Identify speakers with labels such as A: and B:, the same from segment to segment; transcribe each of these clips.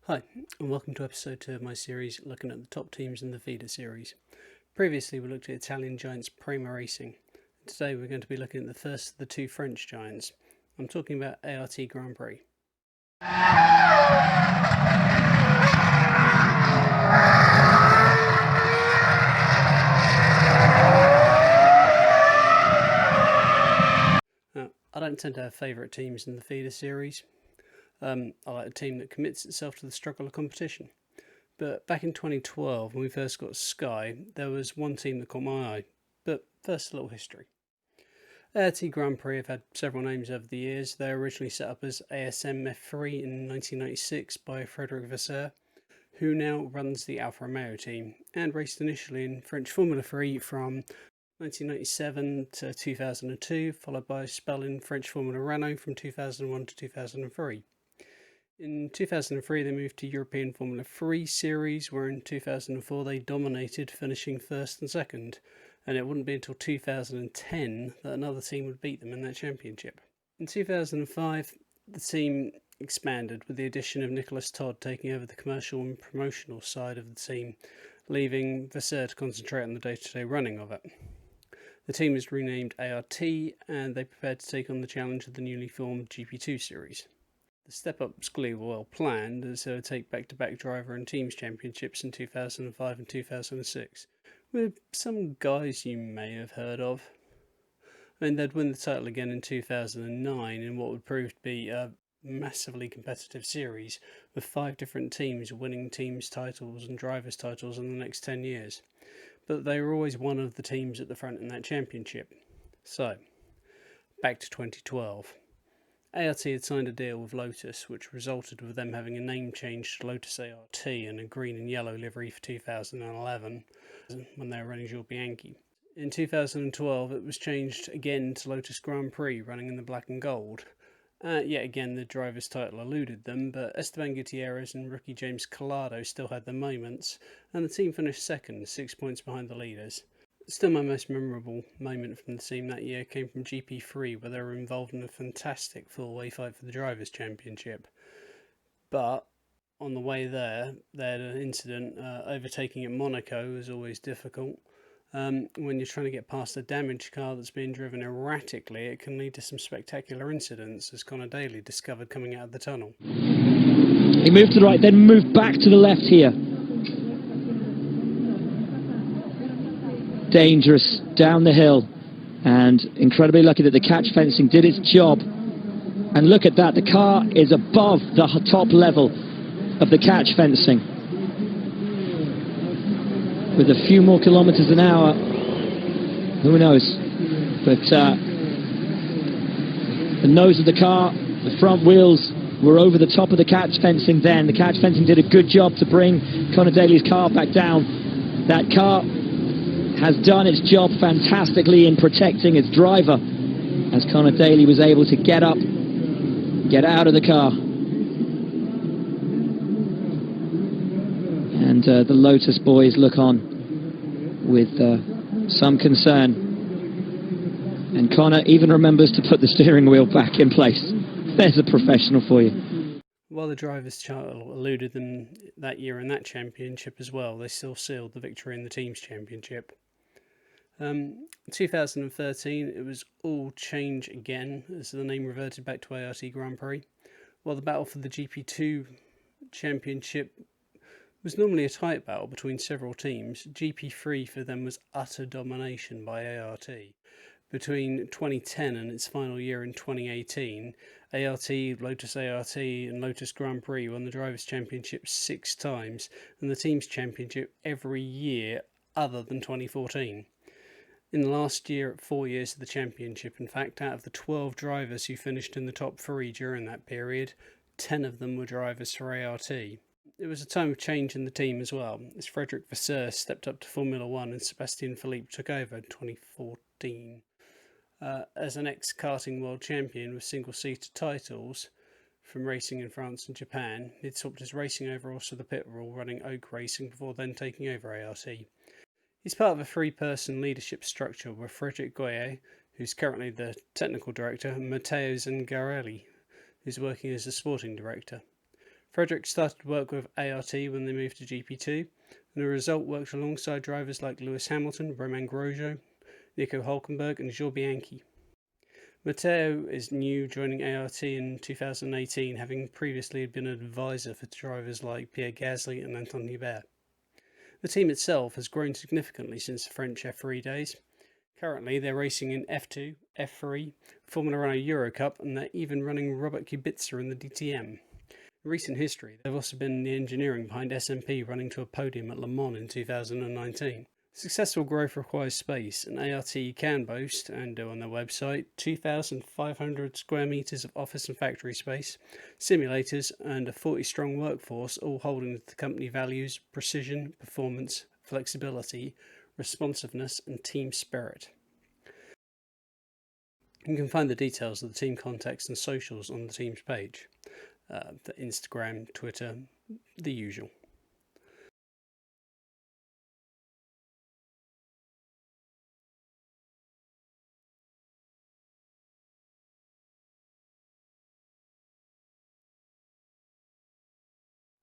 A: Hi, and welcome to episode 2 of my series looking at the top teams in the feeder series. Previously, we looked at Italian giants Prema Racing. Today, we're going to be looking at the first of the two French giants. I'm talking about ART Grand Prix. Now, I don't tend to have favourite teams in the feeder series. I like a team that commits itself to the struggle of competition. But back in 2012, when we first got Sky, there was one team that caught my eye. But first, a little history. ART Grand Prix have had several names over the years. They were originally set up as ASM F3 in 1996 by Frédéric Vasseur, who now runs the Alfa Romeo team, and raced initially in French Formula 3 from 1997 to 2002, followed by a spell in French Formula Renault from 2001 to 2003. In 2003, they moved to European Formula 3 series, where in 2004 they dominated, finishing first and second, and it wouldn't be until 2010 that another team would beat them in that championship. In 2005, the team expanded with the addition of Nicolas Todd taking over the commercial and promotional side of the team, leaving Vasseur to concentrate on the day-to-day running of it. The team is renamed ART, and they prepared to take on the challenge of the newly formed GP2 series. The step-up's clearly well planned, as they would take back-to-back driver and teams championships in 2005 and 2006, with some guys you may have heard of. And they'd win the title again in 2009 in what would prove to be a massively competitive series, with 5 different teams winning teams titles and drivers titles in the next 10 years. But they were always one of the teams at the front in that championship. So, back to 2012. ART had signed a deal with Lotus, which resulted with them having a name change to Lotus ART and a green and yellow livery for 2011 when they were running Jules Bianchi. In 2012, it was changed again to Lotus Grand Prix, running in the black and gold. Yet again, the driver's title eluded them, but Esteban Gutierrez and rookie James Collado still had their moments, and the team finished second, 6 points behind the leaders. Still, my most memorable moment from the team that year came from GP3, where they were involved in a fantastic four-way fight for the Drivers' Championship. But on the way there, they had an incident. Overtaking at Monaco is always difficult. When you're trying to get past a damaged car that's being driven erratically, it can lead to some spectacular incidents, as Conor Daly discovered coming out of the tunnel.
B: He moved to the right, then moved back to the left here. Dangerous down the hill, and incredibly lucky that the catch fencing did its job. And look at that, the car is above the top level of the catch fencing. With a few more kilometers an hour, who knows? But the nose of the car, the front wheels were over the top of the catch fencing then. The catch fencing did a good job to bring Conor Daly's car back down. That car has done its job fantastically in protecting its driver, as Conor Daly was able to get up, get out of the car. And the Lotus boys look on with some concern. And Conor even remembers to put the steering wheel back in place. There's a professional for you.
A: While the drivers' title eluded them that year in that championship as well, they still sealed the victory in the teams' championship. 2013, it was all change again, as the name reverted back to ART Grand Prix. While the battle for the GP2 championship was normally a tight battle between several teams, GP3 for them was utter domination by ART. Between 2010 and its final year in 2018, ART, Lotus ART and Lotus Grand Prix won the Drivers' Championship 6 times and the Teams' Championship every year other than 2014. In the last year, 4 years of the championship, in fact, out of the 12 drivers who finished in the top 3 during that period, 10 of them were drivers for ART. It was a time of change in the team as well, as Frédéric Vasseur stepped up to Formula 1 and Sébastien Philippe took over in 2014. As an ex-karting world champion with single-seater titles from racing in France and Japan, he'd swapped his racing overalls to the pit role, running Oak Racing before then taking over ART. He's part of a 3-person leadership structure with Frédéric Goyer, who's currently the technical director, and Matteo Zingarelli, who's working as the sporting director. Frederick started work with ART when they moved to GP2, and the result worked alongside drivers like Lewis Hamilton, Romain Grosjean, Nico Hülkenberg and Jules Bianchi. Matteo is new, joining ART in 2018, having previously been an advisor for drivers like Pierre Gasly and Anton Hubert. The team itself has grown significantly since the French F3 days. Currently, they're racing in F2, F3, Formula Renault Euro Cup, and they're even running Robert Kubica in the DTM. In recent history, they've also been the engineering behind SMP running to a podium at Le Mans in 2019. Successful growth requires space, and ART can boast, and do on their website, 2,500 square metres of office and factory space, simulators, and a 40-strong workforce, all holding the company values, precision, performance, flexibility, responsiveness, and team spirit. You can find the details of the team contacts and socials on the team's page. The Instagram, Twitter, the usual.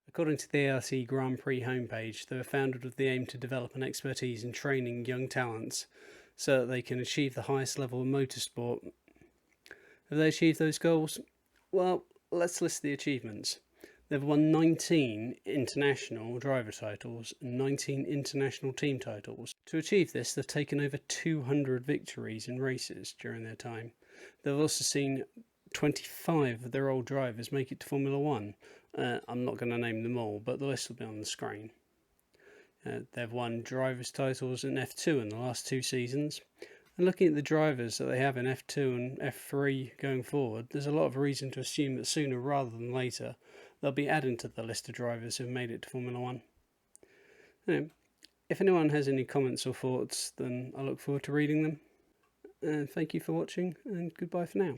A: According to the ART Grand Prix homepage, they were founded with the aim to develop an expertise in training young talents so that they can achieve the highest level of motorsport. Have they achieved those goals? Well, let's list the achievements. They've won 19 international driver titles and 19 international team titles. To achieve this, they've taken over 200 victories in races during their time. They've also seen 25 of their old drivers make it to Formula 1. I'm not going to name them all, but the list will be on the screen. They've won drivers' titles in F2 in the last 2 seasons. And looking at the drivers that they have in F2 and F3 going forward, there's a lot of reason to assume that sooner rather than later they'll be adding to the list of drivers who've made it to Formula 1. Anyway, if anyone has any comments or thoughts, then I look forward to reading them. And thank you for watching, and goodbye for now.